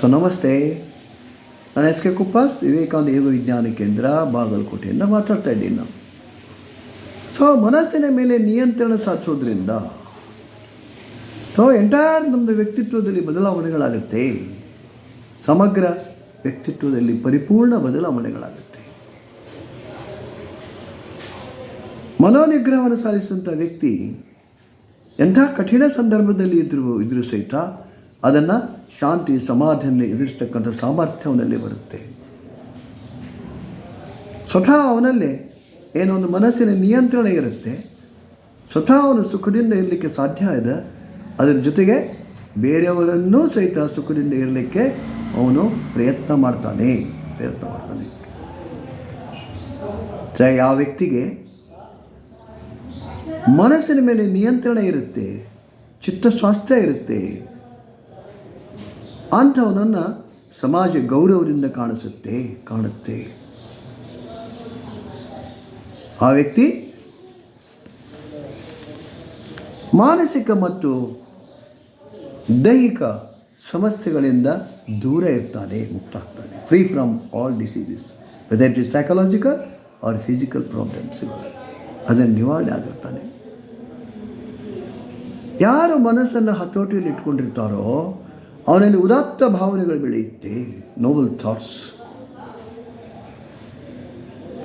So ನಮಸ್ತೆ, ನಾನು S K ಕುಪ್ಪಾಸ್, Vivekananda ಯೋಗ ವಿಜ್ಞಾನ ಕೇಂದ್ರ, ಬಾಗಲಕೋಟೆಯಿಂದ ಮಾತಾಡ್ತಾ ಇದ್ದೀನಿ ನಾನು. ಸೊ ಮನಸ್ಸಿನ ಮೇಲೆ ನಿಯಂತ್ರಣ ಸಾಧಿಸೋದ್ರಿಂದ ಎಂಟೈರ್ ನಮ್ಮದು ವ್ಯಕ್ತಿತ್ವದಲ್ಲಿ ಬದಲಾವಣೆಗಳಾಗುತ್ತೆ. ಸಮಗ್ರ ವ್ಯಕ್ತಿತ್ವದಲ್ಲಿ ಪರಿಪೂರ್ಣ ಬದಲಾವಣೆಗಳಾಗುತ್ತೆ. ಮನೋನಿಗ್ರಹವನ್ನು ಸಾಧಿಸಿದಂಥ ವ್ಯಕ್ತಿ ಎಂಥ ಕಠಿಣ ಸಂದರ್ಭದಲ್ಲಿ ಇದ್ರೂ ಸಹಿತ ಅದನ್ನು ಶಾಂತಿ ಸಮಾಧಿಯನ್ನು ಎದುರಿಸ್ತಕ್ಕಂಥ ಸಾಮರ್ಥ್ಯವನಲ್ಲಿ ಬರುತ್ತೆ. ಸ್ವತಃ ಅವನಲ್ಲೇ ಏನೋ ಒಂದು ಮನಸ್ಸಿನ ನಿಯಂತ್ರಣ ಇರುತ್ತೆ. ಸ್ವತಃ ಅವನು ಸುಖದಿಂದ ಇರಲಿಕ್ಕೆ ಸಾಧ್ಯ ಇದೆ. ಅದರ ಜೊತೆಗೆ ಬೇರೆಯವರನ್ನೂ ಸಹಿತ ಸುಖದಿಂದ ಇರಲಿಕ್ಕೆ ಅವನು ಪ್ರಯತ್ನ ಮಾಡ್ತಾನೆ. ಯಾವ ವ್ಯಕ್ತಿಗೆ ಮನಸ್ಸಿನ ಮೇಲೆ ನಿಯಂತ್ರಣ ಇರುತ್ತೆ, ಚಿತ್ತ ಸ್ವಾಸ್ಥ್ಯ ಇರುತ್ತೆ, ಅಂಥವನನ್ನು ಸಮಾಜ ಗೌರವದಿಂದ ಕಾಣುತ್ತೆ. ಆ ವ್ಯಕ್ತಿ ಮಾನಸಿಕ ಮತ್ತು ದೈಹಿಕ ಸಮಸ್ಯೆಗಳಿಂದ ದೂರ ಇರ್ತಾನೆ, ಮುಕ್ತ ಆಗ್ತಾನೆ. Free from all diseases, whether it is psychological or physical problems, ಅದನ್ನು ನಿವಾರಣೆ ಆಗಿರ್ತಾನೆ. ಯಾರು ಮನಸ್ಸನ್ನು ಹತೋಟಿಯಲ್ಲಿ ಇಟ್ಕೊಂಡಿರ್ತಾರೋ ಅವನಲ್ಲಿ ಉದಾತ್ತ ಭಾವನೆಗಳು ಬೆಳೆಯುತ್ತೆ, ನೋಬಲ್ ಥಾಟ್ಸ್.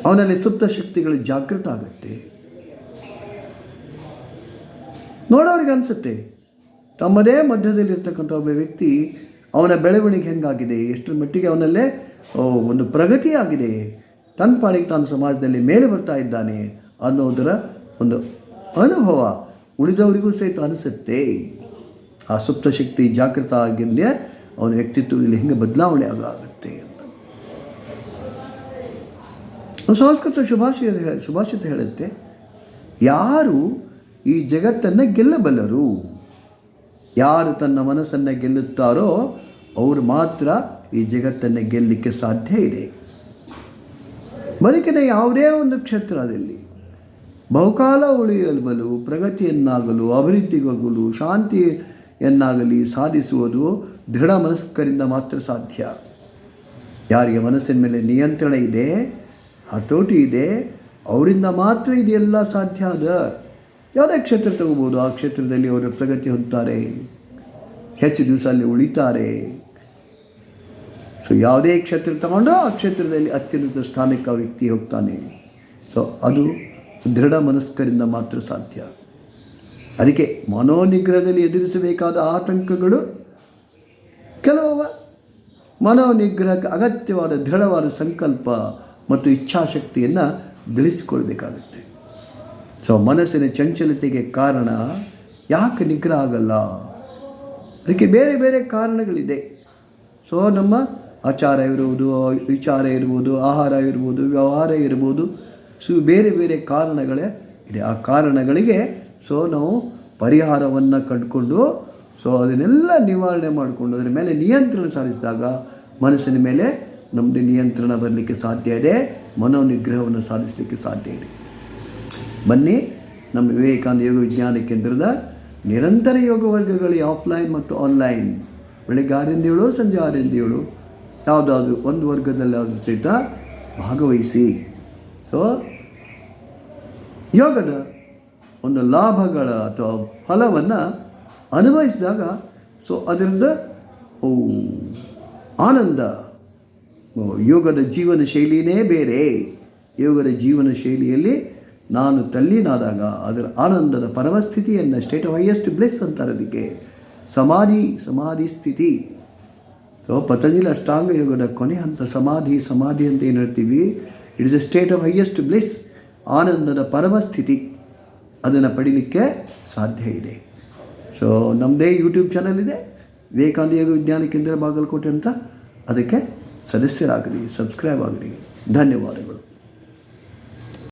ಅವನಲ್ಲಿ ಸುಪ್ತ ಶಕ್ತಿಗಳು ಜಾಗೃತ ಆಗುತ್ತೆ. ನೋಡೋರಿಗೆ ಅನಿಸುತ್ತೆ ತಮ್ಮದೇ ಮಧ್ಯದಲ್ಲಿರ್ತಕ್ಕಂಥ ಒಬ್ಬ ವ್ಯಕ್ತಿ ಅವನ ಬೆಳವಣಿಗೆ ಹೆಂಗಾಗಿದೆ, ಎಷ್ಟರ ಮಟ್ಟಿಗೆ ಅವನಲ್ಲೇ ಒಂದು ಪ್ರಗತಿ ಆಗಿದೆ, ತನ್ನ ಪಾಡಿಗೆ ತಾನು ಸಮಾಜದಲ್ಲಿ ಮೇಲೆ ಬರ್ತಾ ಇದ್ದಾನೆ ಅನ್ನೋದರ ಒಂದು ಅನುಭವ ಉಳಿದವರಿಗೂ ಸಹಿತ ಅನಿಸುತ್ತೆ. ಆ ಸುಪ್ತ ಶಕ್ತಿ ಜಾಗೃತ ಆಗಿಂದೇ ಅವನ ವ್ಯಕ್ತಿತ್ವದಲ್ಲಿ ಹೆಂಗೆ ಬದಲಾವಣೆ ಆಗುತ್ತೆ ಅಂತ. ಸಂಸ್ಕೃತ ಸುಭಾಷಿತ ಹೇಳುತ್ತೆ, ಯಾರು ಈ ಜಗತ್ತನ್ನು ಗೆಲ್ಲಬಲ್ಲರು, ಯಾರು ತನ್ನ ಮನಸ್ಸನ್ನು ಗೆಲ್ಲುತ್ತಾರೋ ಅವರು ಮಾತ್ರ ಈ ಜಗತ್ತನ್ನು ಗೆಲ್ಲಲಿಕ್ಕೆ ಸಾಧ್ಯ ಇದೆ. ಬದುಕಿನ ಯಾವುದೇ ಒಂದು ಕ್ಷೇತ್ರದಲ್ಲಿ ಬಹುಕಾಲ ಉಳಿಯಲು, ಪ್ರಗತಿಯನ್ನಾಗಲು, ಅಭಿವೃದ್ಧಿಗಾಗಲು, ಶಾಂತಿಯನ್ನಾಗಲಿ ಸಾಧಿಸುವುದು ದೃಢ ಮನಸ್ಕರಿಂದ ಮಾತ್ರ ಸಾಧ್ಯ. ಯಾರಿಗೆ ಮನಸ್ಸಿನ ಮೇಲೆ ನಿಯಂತ್ರಣ ಇದೆ, ಹತೋಟಿ ಇದೆ, ಅವರಿಂದ ಮಾತ್ರ ಇದೆಲ್ಲ ಸಾಧ್ಯ. ಯಾವುದೇ ಕ್ಷೇತ್ರ ತಗೋಬೋದು, ಆ ಕ್ಷೇತ್ರದಲ್ಲಿ ಅವರು ಪ್ರಗತಿ ಹೊಂದುತ್ತಾರೆ, ಹೆಚ್ಚು ದಿವಸ ಅಲ್ಲಿ ಉಳಿತಾರೆ. ಸೊ ಯಾವುದೇ ಕ್ಷೇತ್ರ ತಗೊಂಡು ಆ ಕ್ಷೇತ್ರದಲ್ಲಿ ಅತ್ಯುನ್ನತ ಸ್ಥಾನಕ್ಕೆ ಆ ವ್ಯಕ್ತಿ ಹೋಗ್ತಾನೆ. ಸೊ ಅದು ದೃಢ ಮನಸ್ಕರಿಂದ ಮಾತ್ರ ಸಾಧ್ಯ. ಅದಕ್ಕೆ ಮನೋನಿಗ್ರಹದಲ್ಲಿ ಎದುರಿಸಬೇಕಾದ ಆತಂಕಗಳು ಕೆಲವು. ಮನೋನಿಗ್ರಹಕ್ಕೆ ಅಗತ್ಯವಾದ ದೃಢವಾದ ಸಂಕಲ್ಪ ಮತ್ತು ಇಚ್ಛಾಶಕ್ತಿಯನ್ನು ಬೆಳೆಸಿಕೊಳ್ಬೇಕಾಗುತ್ತೆ. ಸೊ ಮನಸ್ಸಿನ ಚಂಚಲತೆಗೆ ಕಾರಣ ಯಾಕೆ ನಿಗ್ರಹ ಆಗಲ್ಲ, ಅದಕ್ಕೆ ಬೇರೆ ಬೇರೆ ಕಾರಣಗಳಿದೆ. ಸೊ ನಮ್ಮ ಆಚಾರ ಇರುವುದು, ವಿಚಾರ ಇರ್ಬೋದು, ಆಹಾರ ಇರ್ಬೋದು, ವ್ಯವಹಾರ ಇರ್ಬೋದು, ಸೊ ಬೇರೆ ಬೇರೆ ಕಾರಣಗಳೇ ಇದೆ. ಆ ಕಾರಣಗಳಿಗೆ ನಾವು ಪರಿಹಾರವನ್ನು ಕಂಡುಕೊಂಡು ಅದನ್ನೆಲ್ಲ ನಿವಾರಣೆ ಮಾಡಿಕೊಂಡು ಅದರ ಮೇಲೆ ನಿಯಂತ್ರಣ ಸಾಧಿಸಿದಾಗ ಮನಸ್ಸಿನ ಮೇಲೆ ನಮ್ಮದು ನಿಯಂತ್ರಣ ಬರಲಿಕ್ಕೆ ಸಾಧ್ಯ ಇದೆ, ಮನೋನಿಗ್ರಹವನ್ನು ಸಾಧಿಸಲಿಕ್ಕೆ ಸಾಧ್ಯ ಇದೆ. ಬನ್ನಿ, ನಮ್ಮ ವಿವೇಕಾನಂದ ಯೋಗ ವಿಜ್ಞಾನ ಕೇಂದ್ರದ ನಿರಂತರ ಯೋಗ ವರ್ಗಗಳು ಆಫ್ಲೈನ್ ಮತ್ತು ಆನ್ಲೈನ್, ಬೆಳಗ್ಗೆ 6ರಿಂದ 7, ಸಂಜೆ 6ರಿಂದ 7 ಯಾವುದಾದ್ರೂ ಒಂದು ವರ್ಗದಲ್ಲಾದರೂ ಸಹಿತ ಭಾಗವಹಿಸಿ. ಸೊ ಯೋಗದ ಒಂದು ಲಾಭಗಳ ಅಥವಾ ಫಲವನ್ನು ಅನುಭವಿಸಿದಾಗ ಅದರಿಂದ ಆನಂದ. ಯೋಗದ ಜೀವನ ಶೈಲಿಯೇ ಬೇರೆ. ಯೋಗದ ಜೀವನ ಶೈಲಿಯಲ್ಲಿ ನಾನು ತಲ್ಲೀನಾದಾಗ ಅದರ ಆನಂದದ ಪರಮಸ್ಥಿತಿಯನ್ನು ಸ್ಟೇಟ್ ಆಫ್ ಹೈಯೆಸ್ಟ್ ಬ್ಲಿಸ್ ಅಂತಾರೆ. ಅದಕ್ಕೆ ಸಮಾಧಿ ಸ್ಥಿತಿ. ಪತಂಜಲಿ ಅಷ್ಟಾಂಗ ಯೋಗದ ಕೊನೆ ಹಂತ ಸಮಾಧಿ ಅಂತ ಏನು ಹೇಳ್ತೀವಿ, it is A state of highest bliss, ಆನಂದದ ಪರಮಸ್ಥಿತಿ. ಅದನ್ನು ಪಡೀಲಿಕ್ಕೆ ಸಾಧ್ಯ ಇದೆ. ಸೊ ನಮ್ಮದೇ ಯೂಟ್ಯೂಬ್ ಚಾನಲ್ ಇದೆ, ವಿವೇಕಾನಂದ ಯೋಗ ವಿಜ್ಞಾನ ಕೇಂದ್ರ ಬಾಗಲಕೋಟೆ ಅಂತ. ಅದಕ್ಕೆ ಸದಸ್ಯರಾಗಿರಿ, ಸಬ್ಸ್ಕ್ರೈಬ್ ಆಗಿರಿ. ಧನ್ಯವಾದಗಳು.